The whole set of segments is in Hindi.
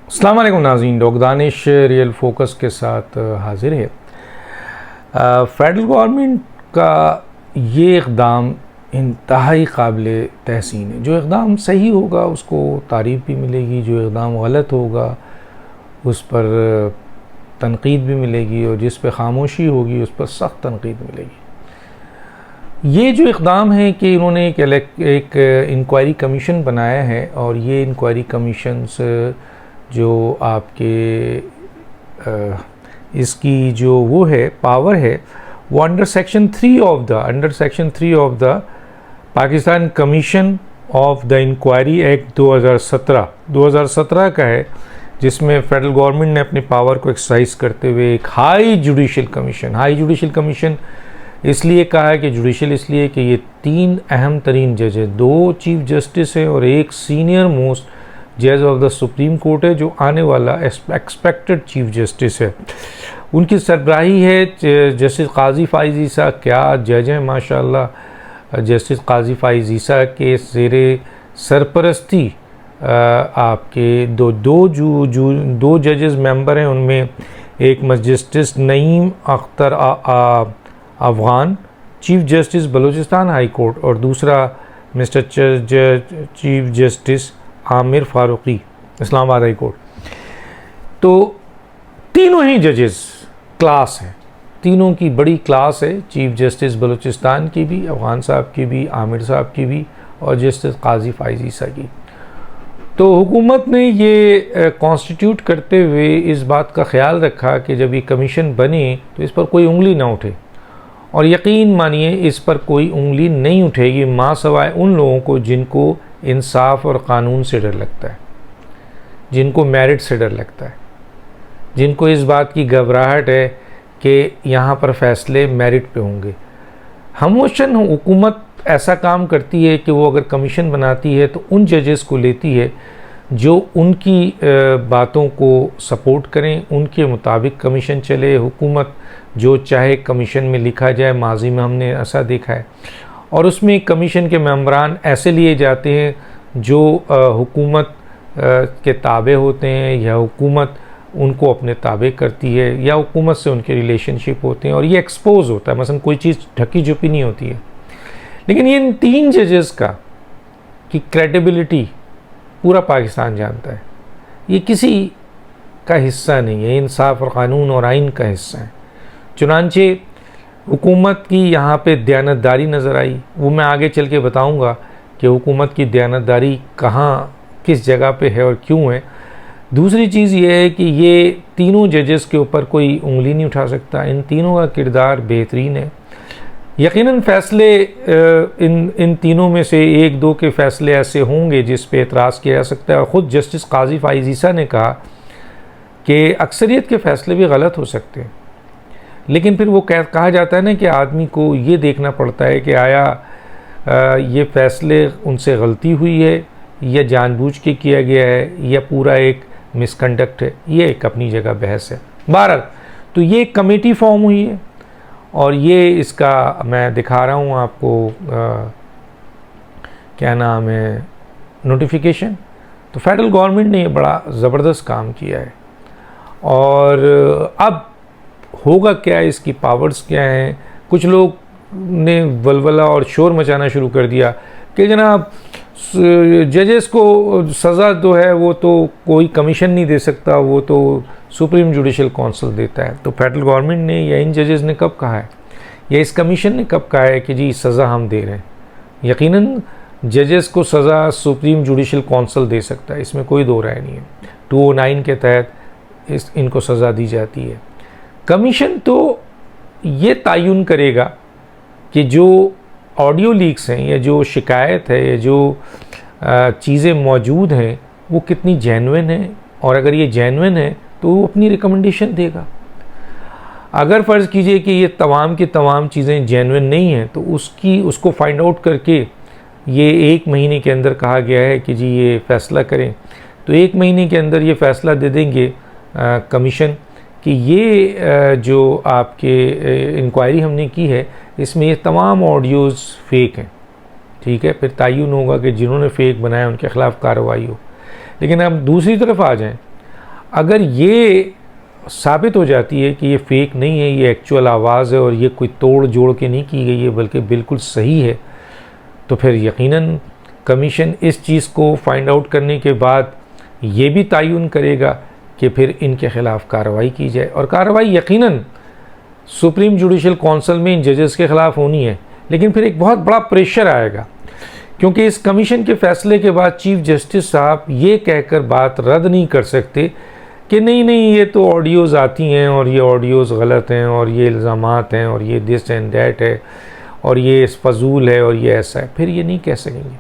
अस्सलाम वालेकुम नाज़रीन, डॉक्टर दानिश रियल फोकस के साथ हाजिर है। फेडरल गवर्नमेंट का ये इक़दाम इंतहाई काबिल तहसीन है। जो इक़दाम सही होगा उसको तारीफ़ भी मिलेगी, जो इक़दाम गलत होगा उस पर तनकीद भी मिलेगी, और जिस पर खामोशी होगी उस पर सख्त तनकीद मिलेगी। ये जो इक़दाम है कि इन्होंने एक इंक्वायरी कमीशन बनाया है, और ये इंक्वायरी कमीशंस जो आपके इसकी जो वो है पावर है वो under section 3 of the Pakistan commission of the inquiry act 2017 का है, जिसमें फेडरल गवर्नमेंट ने अपने पावर को एक्सरसाइज करते हुए एक हाई जुडिशल कमीशन इसलिए कहा है कि जुडिशल इसलिए कि ये 3 अहम तरीन जज है, 2 चीफ जस्टिस है और एक सीनियर मोस्ट जज ऑफ द सुप्रीम कोर्ट है, जो आने वाला एक्सपेक्टेड चीफ जस्टिस है। उनकी सरबराही है जस्टिस काजी फ़ाइज़ ईसा। क्या जज हैं माशाल्लाह। जस्टिस काजी फ़ाइज़ ईसा के ज़ेरे सरपरस्ती आपके दो जजेस मेंबर हैं। उनमें एक justice Naeem Akhtar Afghan, chief justice Balochistan high court, और दूसरा mister chief justice Aamir Farooqui, Islamabad high court. तो तीनों ही जजेस क्लास हैं, तीनों की बड़ी क्लास है। चीफ जस्टिस बलूचिस्तान की भी, अफ़गान साहब की भी, आमिर साहब की भी, और जस्टिस काजी फ़ाइज़ ईसा की। तो हुकूमत ने ये कॉन्स्टिट्यूट करते हुए इस बात का ख्याल रखा कि जब ये कमीशन बने तो इस पर कोई उंगली ना उठे, और यकीन मानिए इस पर कोई उंगली नहीं उठेगी माँ सवाए उन लोगों को जिनको इंसाफ और क़ानून से डर लगता है, जिनको मेरिट से डर लगता है, जिनको इस बात की घबराहट है कि यहाँ पर फ़ैसले मेरिट पे होंगे। हमोशन हुकूमत ऐसा काम करती है कि वो अगर कमीशन बनाती है तो उन जजेस को लेती है जो उनकी बातों को सपोर्ट करें, उनके मुताबिक कमीशन चले। हुकूमत जो चाहे कमीशन में लिखा जाए, माजी में हमने ऐसा देखा है, और उसमें कमीशन के मेंबरान ऐसे लिए जाते हैं जो हुकूमत के ताबे होते हैं, या हुकूमत उनको अपने ताबे करती है, या हुकूमत से उनके रिलेशनशिप होते हैं, और ये एक्सपोज होता है। मसलन कोई चीज़ ढकी छुपी नहीं होती है। लेकिन ये इन 3 जजेस का की क्रेडिबिलिटी पूरा पाकिस्तान जानता है। ये किसी का हिस्सा नहीं है, इंसाफ और क़ानून और आइन का हिस्सा है। चुनांचे हुकूमत की यहाँ पे दयानतदारी नज़र आई। वो मैं आगे चल के बताऊँगा कि हुकूमत की दयानतदारी कहाँ किस जगह पे है और क्यों है। दूसरी चीज़ ये है कि ये तीनों जजेस के ऊपर कोई उंगली नहीं उठा सकता। इन तीनों का किरदार बेहतरीन है। यकीनन फ़ैसले इन तीनों में से 1-2 के फ़ैसले ऐसे होंगे जिस पे एतराज़ किया जा सकता है। और ख़ुद जस्टिस काजी फ़ाइज़ ईसा ने कहा कि अक्सरियत के फ़ैसले भी गलत हो सकते हैं, लेकिन फिर वो कहा जाता है ना कि आदमी को ये देखना पड़ता है कि आया ये फ़ैसले उनसे गलती हुई है या जानबूझ के किया गया है या पूरा एक मिसकंडक्ट है। ये एक अपनी जगह बहस है। बहरहाल तो ये कमेटी फॉर्म हुई है, और ये इसका मैं दिखा रहा हूँ आपको क्या नाम है, नोटिफिकेशन। तो फेडरल गवर्नमेंट ने ये बड़ा ज़बरदस्त काम किया है। और अब होगा क्या, इसकी पावर्स क्या हैं। कुछ लोग ने वलवला और शोर मचाना शुरू कर दिया कि जनाब जजेस को सज़ा जो है वो तो कोई कमीशन नहीं दे सकता, वो तो सुप्रीम जुडिशल काउंसिल देता है। तो फेडरल गवर्नमेंट ने या इन जजेस ने कब कहा है, या इस कमीशन ने कब कहा है कि जी सज़ा हम दे रहे हैं। यकीनन जजेस को सज़ा सुप्रीम जुडिशल काउंसिल दे सकता है, इसमें कोई दो राय नहीं है। 209 के तहत इनको सज़ा दी जाती है। कमीशन तो ये तयन करेगा कि जो ऑडियो लीक्स हैं, या जो शिकायत है, या जो चीज़ें मौजूद हैं वो कितनी जेन्युइन है, और अगर ये जेन्युइन है तो वो अपनी रिकमेंडेशन देगा। अगर फ़र्ज़ कीजिए कि ये तमाम की तमाम चीज़ें जेन्युइन नहीं हैं तो उसको फाइंड आउट करके ये 1 महीने के अंदर कहा गया है कि जी ये फ़ैसला करें, तो 1 महीने के अंदर ये फ़ैसला दे देंगे कमीशन कि ये जो आपके इंक्वायरी हमने की है इसमें ये तमाम ऑडियोज़ फ़ेक हैं। ठीक है, फिर तयन होगा कि जिन्होंने फ़ेक बनाया उनके ख़िलाफ़ कार्रवाई हो। लेकिन अब दूसरी तरफ आ जाएं, अगर ये साबित हो जाती है कि ये फेक नहीं है, ये एक्चुअल आवाज़ है और ये कोई तोड़ जोड़ के नहीं की गई है बल्कि बिल्कुल सही है, तो फिर यकीनन कमीशन इस चीज़ को फाइंड आउट करने के बाद ये भी तयन करेगा कि फिर इनके ख़िलाफ़ कार्रवाई की जाए। और कार्रवाई यकीनन सुप्रीम जुडिशल काउंसिल में इन जजेस के ख़िलाफ़ होनी है, लेकिन फिर एक बहुत बड़ा प्रेशर आएगा, क्योंकि इस कमीशन के फ़ैसले के बाद चीफ जस्टिस साहब ये कहकर बात रद्द नहीं कर सकते कि नहीं नहीं ये तो ऑडियोज़ आती हैं और ये ऑडियोज़ गलत हैं और ये इल्ज़ामात हैं और ये दिस एंड दैट है और ये फजूल है और ये ऐसा है। फिर ये नहीं कह सकेंगे।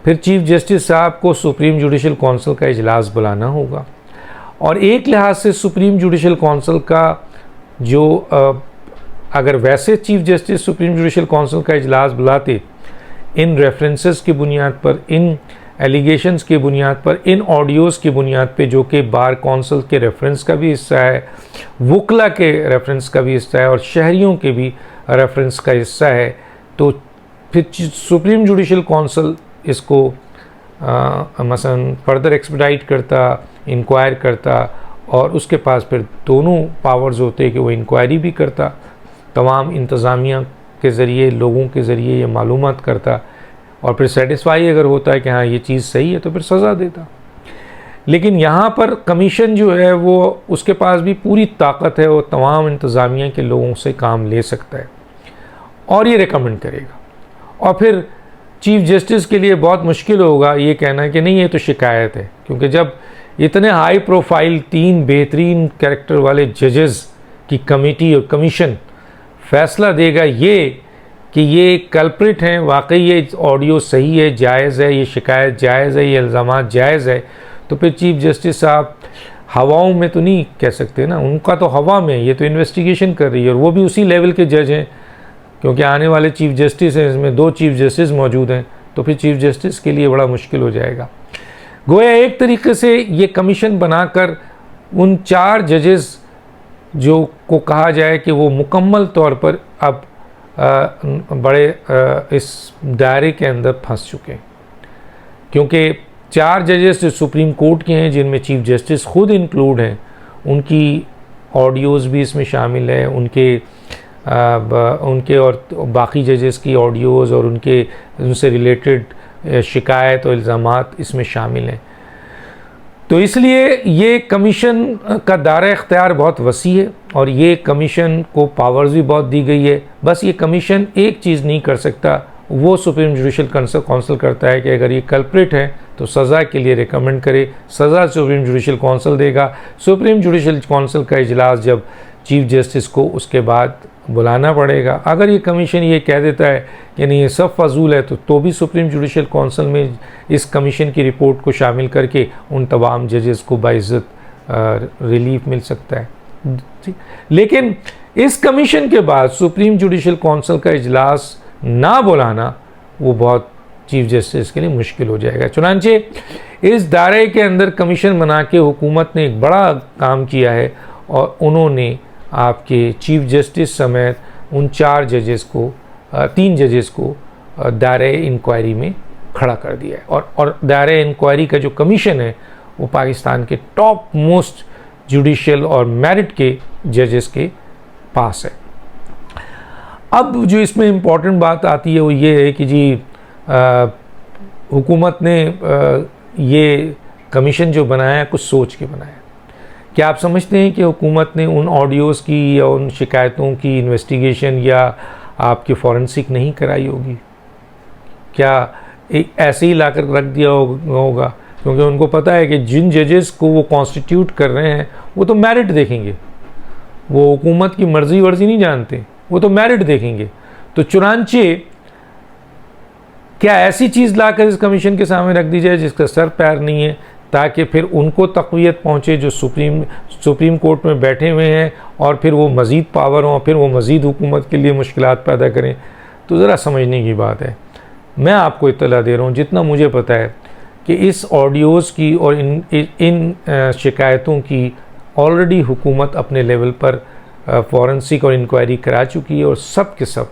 फिर चीफ जस्टिस साहब को सुप्रीम जुडिशल काउंसिल का इजलास बुलाना होगा, और एक लिहाज से सुप्रीम जुडिशल काउंसिल का जो अगर वैसे chief justice supreme judicial council का इजलास बुलाते इन रेफरेंसेस की बुनियाद पर, इन एलिगेशंस की बुनियाद पर, इन ऑडियोज़ की बुनियाद पे जो कि बार काउंसिल के रेफरेंस का भी हिस्सा है, वकला के रेफरेंस का भी हिस्सा है और शहरियों के भी रेफरेंस का हिस्सा है, तो फिर सुप्रीम जुडिशल काउंसिल इसको मसलन फर्दर एक्सपेडाइट करता, इंक्वायर करता और उसके पास फिर दोनों पावर्स होते कि वो इंक्वायरी भी करता, तमाम इंतज़ामिया के ज़रिए, लोगों के ज़रिए ये मालूमात करता और फिर सेटिस्फाई अगर होता है कि हाँ ये चीज़ सही है तो फिर सज़ा देता। लेकिन यहाँ पर कमीशन जो है वो उसके पास भी पूरी ताकत है, वो तमाम इंतज़ामिया के लोगों से काम ले सकता है और ये रिकमेंड करेगा। और फिर चीफ जस्टिस के लिए बहुत मुश्किल होगा ये कहना कि नहीं ये तो शिकायत है, क्योंकि जब इतने हाई प्रोफाइल 3 बेहतरीन कैरेक्टर वाले जजेस की कमेटी और कमीशन फ़ैसला देगा ये कि ये कल्प्रिट हैं, वाकई ये ऑडियो सही है, जायज़ है, ये शिकायत जायज़ है, ये इल्ज़ामात जायज़ है, तो फिर चीफ जस्टिस साहब हवाओं में तो नहीं कह सकते ना, उनका तो हवा में, ये तो इन्वेस्टिगेशन कर रही है और वो भी उसी लेवल के जज हैं, क्योंकि आने वाले चीफ जस्टिस हैं, इसमें 2 चीफ जस्टिस मौजूद हैं, तो फिर चीफ जस्टिस के लिए बड़ा मुश्किल हो जाएगा। गोया एक तरीके से ये कमीशन बनाकर उन 4 जजेस जो को कहा जाए कि वो मुकम्मल तौर पर अब बड़े इस दायरे के अंदर फंस चुके हैं, क्योंकि 4 जजेस जो सुप्रीम कोर्ट के हैं जिनमें चीफ जस्टिस खुद इंक्लूड हैं, उनकी ऑडियोज़ भी इसमें शामिल है, उनके और बाकी जजेस की ऑडियोज़ और उनसे रिलेटेड शिकायत और इल्ज़ामात इसमें शामिल हैं। तो इसलिए ये कमीशन का दायरा इख्तियार बहुत वसी है और ये कमीशन को पावर्स भी बहुत दी गई है। बस ये कमीशन एक चीज़ नहीं कर सकता, वो सुप्रीम जुडिशल काउंसिल करता है कि अगर ये कल्प्रिट है तो सज़ा के लिए रिकमेंड करे, सज़ा सुप्रीम जुडिशल काउंसिल देगा। सुप्रीम जुडिशल काउंसिल का इजलास जब चीफ जस्टिस को उसके बाद बुलाना पड़ेगा। अगर ये कमीशन ये कह देता है कि नहीं ये सब फजूल है तो भी सुप्रीम जुडिशल काउंसिल में इस कमीशन की रिपोर्ट को शामिल करके उन तमाम जजेस को बाइज़्ज़त रिलीफ मिल सकता है। लेकिन इस कमीशन के बाद सुप्रीम जुडिशल काउंसिल का इजलास ना बुलाना वो बहुत चीफ जस्टिस के लिए मुश्किल हो जाएगा। चुनांचे इस दायरे के अंदर कमीशन बना के हुकूमत ने एक बड़ा काम किया है और उन्होंने आपके चीफ जस्टिस समेत उन 3 जजेस को दायरे इंक्वायरी में खड़ा कर दिया है और दायरे इंक्वायरी का जो कमीशन है वो पाकिस्तान के टॉप मोस्ट जुडिशल और मेरिट के जजेस के पास है। अब जो इसमें इम्पॉर्टेंट बात आती है वो ये है कि जी हुकूमत ने ये कमीशन जो बनाया है कुछ सोच के बनाया। क्या आप समझते हैं कि हुकूमत ने उन ऑडियोज़ की या उन शिकायतों की इन्वेस्टिगेशन या आपकी फॉरेंसिक नहीं कराई होगी? क्या एक ऐसे ही लाकर रख दिया होगा? क्योंकि उनको पता है कि जिन जजेस को वो कॉन्स्टिट्यूट कर रहे हैं वो तो मेरिट देखेंगे, वो हुकूमत की मर्जी वर्जी नहीं जानते, वो तो मेरिट देखेंगे। तो चुनांचे क्या ऐसी चीज़ लाकर इस कमीशन के सामने रख दी जाए जिसका सर पैर नहीं है, ताकि फिर उनको तक़वियत पहुँचे जो सुप्रीम कोर्ट में बैठे हुए हैं और फिर वो मज़ीद पावर हों, फिर वो मज़ीद हुकूमत के लिए मुश्किलात पैदा करें? तो ज़रा समझने की बात है। मैं आपको इत्तला दे रहा हूँ जितना मुझे पता है कि इस ऑडियोज़ की और इन शिकायतों की ऑलरेडी हुकूमत अपने लेवल पर फॉरेंसिक और इंक्वायरी करा चुकी है और सब के सब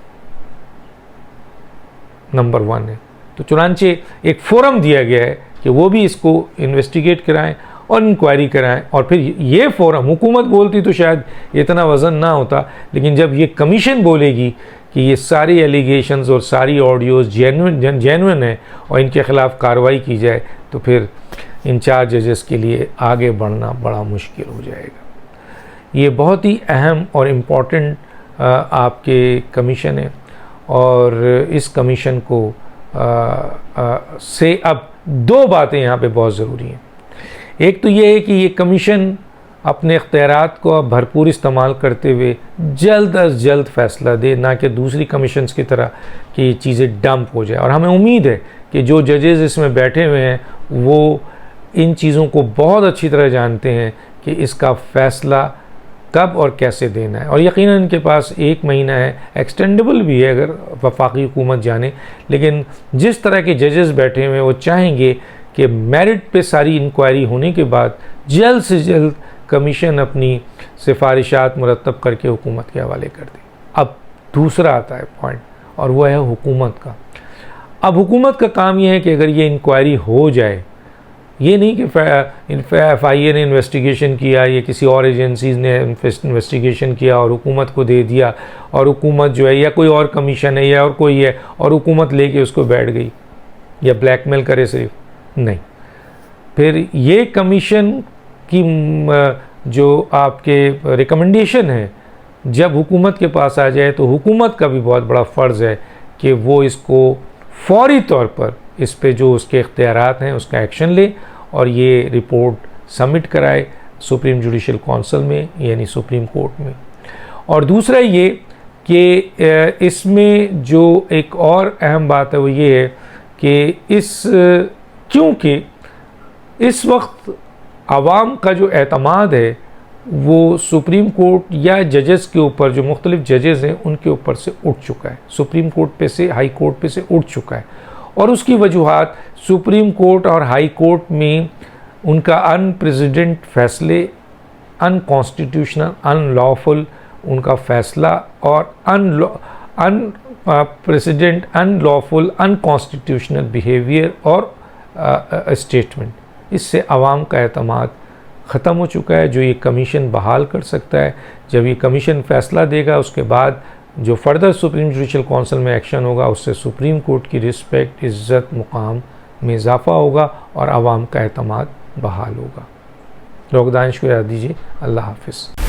नंबर 1 है। तो चुनांचे एक फोरम दिया गया है कि वो भी इसको इन्वेस्टिगेट कराएं और इंक्वायरी कराएं। और फिर ये फोरम, हुकूमत बोलती तो शायद इतना वज़न ना होता, लेकिन जब ये कमीशन बोलेगी कि ये सारी एलिगेशंस और सारी ऑडियोज़ जेन्युइन है और इनके ख़िलाफ़ कार्रवाई की जाए, तो फिर इन 4 जजेस के लिए आगे बढ़ना बड़ा मुश्किल हो जाएगा। ये बहुत ही अहम और इम्पॉर्टेंट आपके कमीशन है, और इस कमीशन को से अब 2 बातें यहाँ पे बहुत ज़रूरी हैं। एक तो ये है कि ये कमीशन अपने इख्तियारात को अब भरपूर इस्तेमाल करते हुए जल्द अज जल्द फ़ैसला दे, ना कि दूसरी कमीशंस की तरह कि चीज़ें डंप हो जाए। और हमें उम्मीद है कि जो जजेस इसमें बैठे हुए हैं वो इन चीज़ों को बहुत अच्छी तरह जानते हैं कि इसका फ़ैसला कब और कैसे देना है। और यकीनन इनके पास 1 महीना है, एक्सटेंडेबल भी है अगर वफाकी हुकूमत जाने, लेकिन जिस तरह के जजेस बैठे हुए हैं वो चाहेंगे कि मेरिट पे सारी इंक्वायरी होने के बाद जल्द से जल्द कमीशन अपनी सिफारिशात मुरतब करके हुकूमत के हवाले कर दे। अब दूसरा आता है पॉइंट, और वह है हुकूमत का। अब हुकूमत का काम यह है कि अगर ये इंक्वायरी हो जाए, ये नहीं कि FIA ने इन्वेस्टिगेशन किया या किसी और एजेंसीज़ ने इन्वेस्टिगेशन किया और हुकूमत को दे दिया, और हुकूमत जो है या कोई और कमीशन है या और कोई है और हुकूमत लेके उसको बैठ गई या ब्लैकमेल करे सिर्फ, नहीं। फिर ये कमीशन की जो आपके रिकमेंडेशन है जब हुकूमत के पास आ जाए, तो हुकूमत का भी बहुत बड़ा फ़र्ज़ है कि वो इसको फौरी तौर पर इस पे जो उसके इख्तियारात हैं उसका एक्शन ले और ये रिपोर्ट सबमिट कराए सुप्रीम जुडिशल काउंसिल में, यानी सुप्रीम कोर्ट में। और दूसरा ये कि इसमें जो एक और अहम बात है वो ये है कि क्योंकि इस वक्त आवाम का जो एतमाद है वो सुप्रीम कोर्ट या जजेस के ऊपर, जो मुख्तलिफ जजेस हैं उनके ऊपर से उठ चुका है, सुप्रीम कोर्ट पे से, हाई कोर्ट पे से उठ चुका है। और उसकी वजूहात सुप्रीम कोर्ट और हाई कोर्ट में उनका अनप्रेसिडेंट फैसले, अनकॉन्स्टिट्यूशनल, अनलॉफुल उनका फ़ैसला और अनप्रेसिडेंट, अनलॉफुल, अनकॉन्स्टिट्यूशनल बिहेवियर और स्टेटमेंट, इससे आवाम का एतमाद ख़त्म हो चुका है, जो ये कमीशन बहाल कर सकता है। जब ये कमीशन फ़ैसला देगा उसके बाद जो फर्दर सुप्रीम जुडिशल काउंसिल में एक्शन होगा उससे सुप्रीम कोर्ट की रिस्पेक्ट, इज़्ज़त, मुकाम में इजाफ़ा होगा और आवाम का एतमाद बहाल होगा। लोग दानिश को याद दीजिए। अल्लाह हाफ़िज़।